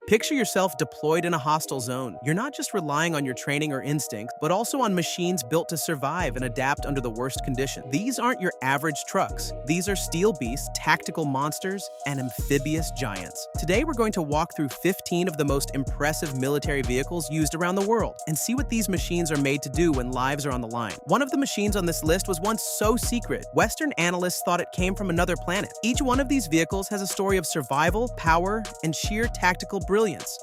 Picture yourself deployed in a hostile zone. You're not just relying on your training or instincts, but also on machines built to survive and adapt under the worst conditions. These aren't your average trucks. These are steel beasts, tactical monsters, and amphibious giants. Today, we're going to walk through 15 of the most impressive military vehicles used around the world and see what these machines are made to do when lives are on the line. One of the machines on this list was once so secret, Western analysts thought it came from another planet. Each one of these vehicles has a story of survival, power, and sheer tactical brilliance.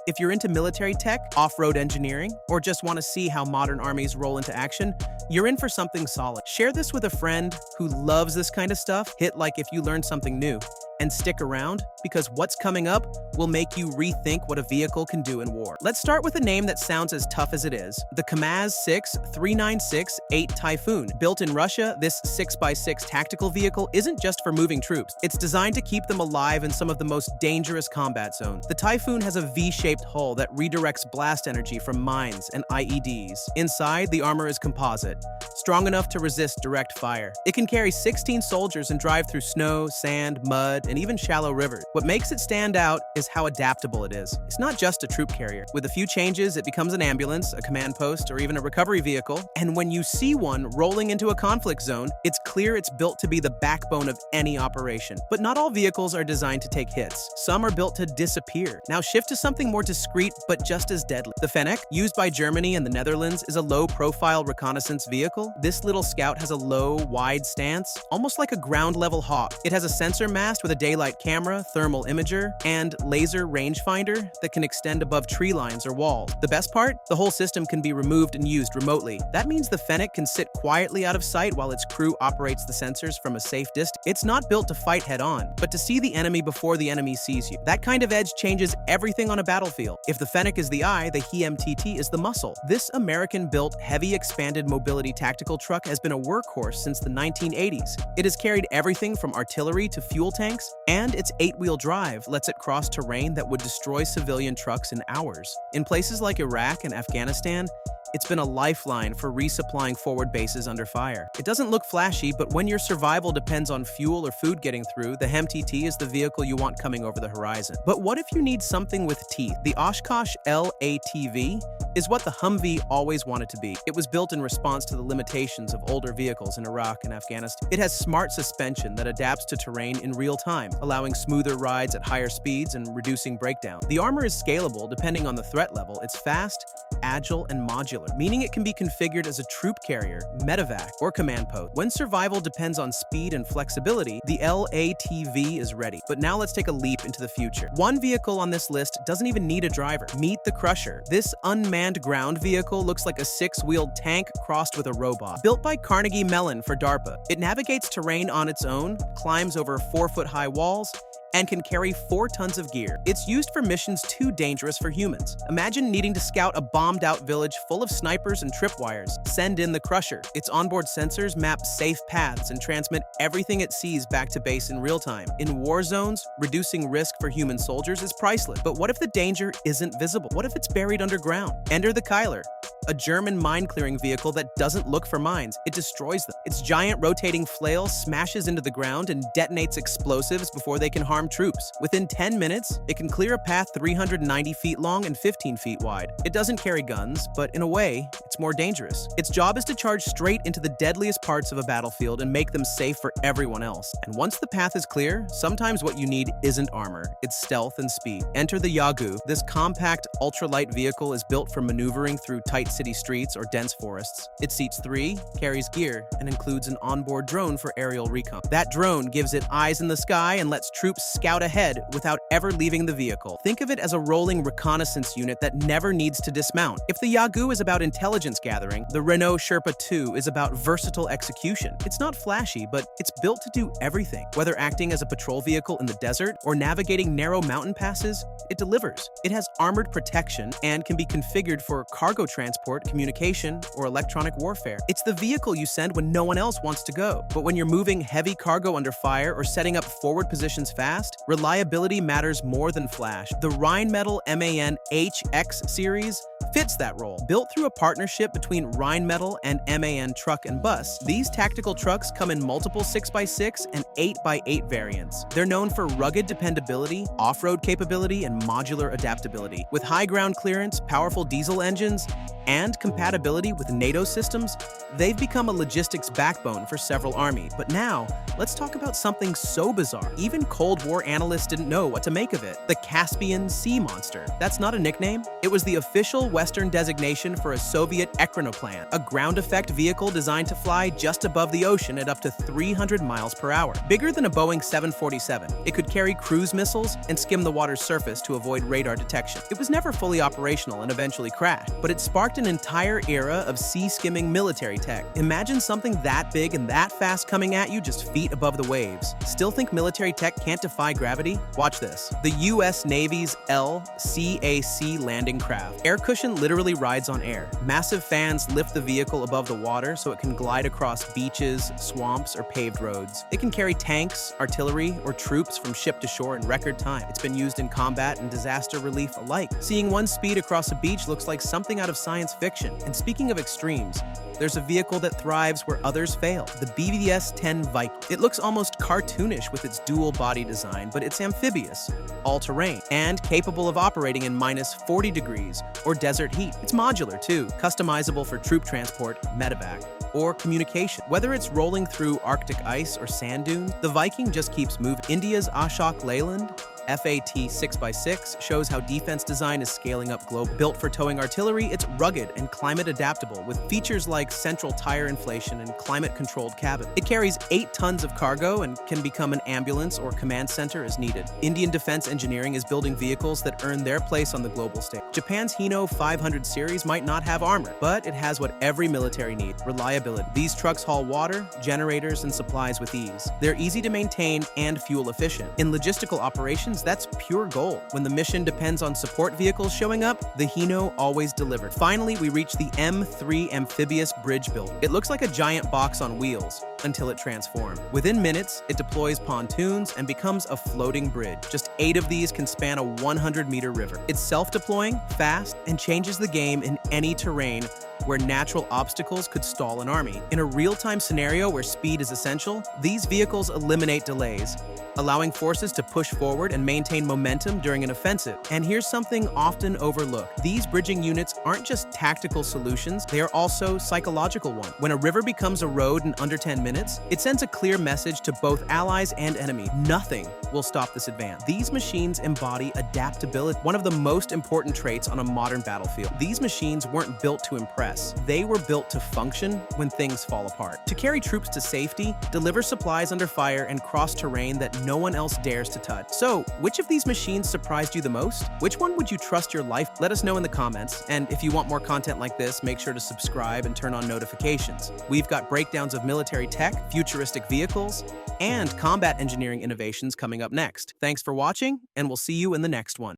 If you're into military tech, off-road engineering, or just want to see how modern armies roll into action, you're in for something solid. Share this with a friend who loves this kind of stuff. Hit like if you learned something new. And stick around, because what's coming up will make you rethink what a vehicle can do in war. Let's start with a name that sounds as tough as it is. The KAMAZ-6-396-8 Typhoon. Built in Russia, this 6x6 tactical vehicle isn't just for moving troops. It's designed to keep them alive in some of the most dangerous combat zones. The Typhoon has a V-shaped hull that redirects blast energy from mines and IEDs. Inside, the armor is composite, strong enough to resist direct fire. It can carry 16 soldiers and drive through snow, sand, mud, and even shallow rivers. What makes it stand out is how adaptable it is. It's not just a troop carrier. With a few changes, it becomes an ambulance, a command post, or even a recovery vehicle. And when you see one rolling into a conflict zone, it's clear it's built to be the backbone of any operation. But not all vehicles are designed to take hits. Some are built to disappear. Now shift to something more discreet, but just as deadly. The Fennec, used by Germany and the Netherlands, is a low-profile reconnaissance vehicle. This little scout has a low, wide stance, almost like a ground-level hawk. It has a sensor mast with a daylight camera, thermal imager, and laser rangefinder that can extend above tree lines or walls. The best part? The whole system can be removed and used remotely. That means the Fennec can sit quietly out of sight while its crew operates the sensors from a safe distance. It's not built to fight head-on, but to see the enemy before the enemy sees you. That kind of edge changes everything on a battlefield. If the Fennec is the eye, the HEMTT is the muscle. This American-built, heavy expanded mobility tactical truck has been a workhorse since the 1980s. It has carried everything from artillery to fuel tanks, and its 8-wheel drive lets it cross terrain that would destroy civilian trucks in hours. In places like Iraq and Afghanistan, it's been a lifeline for resupplying forward bases under fire. It doesn't look flashy, but when your survival depends on fuel or food getting through, the HEMTT is the vehicle you want coming over the horizon. But what if you need something with teeth? The Oshkosh LATV is what the Humvee always wanted to be. It was built in response to the limitations of older vehicles in Iraq and Afghanistan. It has smart suspension that adapts to terrain in real time, allowing smoother rides at higher speeds and reducing breakdown. The armor is scalable depending on the threat level. It's fast, agile, and modular, meaning it can be configured as a troop carrier, medevac, or command post. When survival depends on speed and flexibility, the LATV is ready. But now let's take a leap into the future. One vehicle on this list doesn't even need a driver. Meet the Crusher. This unmanned ground vehicle looks like a 6-wheeled tank crossed with a robot. Built by Carnegie Mellon for DARPA, it navigates terrain on its own, climbs over 4-foot-high walls, and can carry 4 tons of gear. It's used for missions too dangerous for humans. Imagine needing to scout a bombed-out village full of snipers and tripwires. Send in the Crusher. Its onboard sensors map safe paths and transmit everything it sees back to base in real time. In war zones, reducing risk for human soldiers is priceless. But what if the danger isn't visible? What if it's buried underground? Enter the Kyler, a German mine-clearing vehicle that doesn't look for mines. It destroys them. Its giant rotating flail smashes into the ground and detonates explosives before they can harm troops. Within 10 minutes, it can clear a path 390 feet long and 15 feet wide. It doesn't carry guns, but in a way, it's more dangerous. Its job is to charge straight into the deadliest parts of a battlefield and make them safe for everyone else. And once the path is clear, sometimes what you need isn't armor, it's stealth and speed. Enter the Yagoo. This compact, ultralight vehicle is built for maneuvering through tight city streets or dense forests. It seats 3, carries gear, and includes an onboard drone for aerial recon. That drone gives it eyes in the sky and lets troops scout ahead without ever leaving the vehicle. Think of it as a rolling reconnaissance unit that never needs to dismount. If the Yagoo is about intelligence gathering, the Renault Sherpa 2 is about versatile execution. It's not flashy, but it's built to do everything. Whether acting as a patrol vehicle in the desert or navigating narrow mountain passes, it delivers. It has armored protection and can be configured for cargo transport, communication, or electronic warfare. It's the vehicle you send when no one else wants to go. But when you're moving heavy cargo under fire or setting up forward positions fast, reliability matters more than flash. The Rheinmetall MAN HX series fits that role. Built through a partnership between Rheinmetall and MAN Truck and Bus, these tactical trucks come in multiple 6x6 and 8x8 variants. They're known for rugged dependability, off-road capability, and modular adaptability. With high ground clearance, powerful diesel engines, and compatibility with NATO systems, they've become a logistics backbone for several armies. But now, let's talk about something so bizarre. Even Cold War analysts didn't know what to make of it. The Caspian Sea Monster. That's not a nickname. It was the official Western designation for a Soviet Ekranoplan, a ground effect vehicle designed to fly just above the ocean at up to 300 miles per hour. Bigger than a Boeing 747, it could carry cruise missiles and skim the water's surface to avoid radar detection. It was never fully operational and eventually crashed, but it sparked an entire era of sea-skimming military tech. Imagine something that big and that fast coming at you just feet above the waves. Still think military tech can't defy gravity? Watch this. The US Navy's LCAC landing craft. Air cushion literally rides on air. Massive fans lift the vehicle above the water so it can glide across beaches, swamps, or paved roads. It can carry tanks, artillery, or troops from ship to shore in record time. It's been used in combat and disaster relief alike. Seeing one speed across a beach looks like something out of science fiction. And speaking of extremes, there's a vehicle that thrives where others fail, the BVS-10 Viking. It looks almost cartoonish with its dual body design, but it's amphibious, all-terrain, and capable of operating in minus 40 degrees or desert heat. It's modular too, customizable for troop transport, medevac, or communication. Whether it's rolling through Arctic ice or sand dunes, the Viking just keeps moving. India's Ashok Leyland FAT 6x6 shows how defense design is scaling up globally. Built for towing artillery, it's rugged and climate adaptable with features like central tire inflation and climate-controlled cabin. It carries 8 tons of cargo and can become an ambulance or command center as needed. Indian defense engineering is building vehicles that earn their place on the global stage. Japan's Hino 500 series might not have armor, but it has what every military needs: reliability. These trucks haul water, generators, and supplies with ease. They're easy to maintain and fuel efficient. In logistical operations, that's pure gold. When the mission depends on support vehicles showing up, the Hino always delivered. Finally, we reach the M3 Amphibious bridge build. It looks like a giant box on wheels until it transforms. Within minutes, it deploys pontoons and becomes a floating bridge. Just 8 of these can span a 100-meter river. It's self-deploying, fast, and changes the game in any terrain where natural obstacles could stall an army. In a real-time scenario where speed is essential, these vehicles eliminate delays, allowing forces to push forward and maintain momentum during an offensive. And here's something often overlooked. These bridging units aren't just tactical solutions, they are also psychological ones. When a river becomes a road in under 10 minutes, it sends a clear message to both allies and enemy. Nothing will stop this advance. These machines embody adaptability, one of the most important traits on a modern battlefield. These machines weren't built to impress. They were built to function when things fall apart. To carry troops to safety, deliver supplies under fire, and cross terrain that no one else dares to touch. So, which of these machines surprised you the most? Which one would you trust your life? Let us know in the comments. And if you want more content like this, make sure to subscribe and turn on notifications. We've got breakdowns of military tech, futuristic vehicles, and combat engineering innovations coming up next. Thanks for watching, and we'll see you in the next one.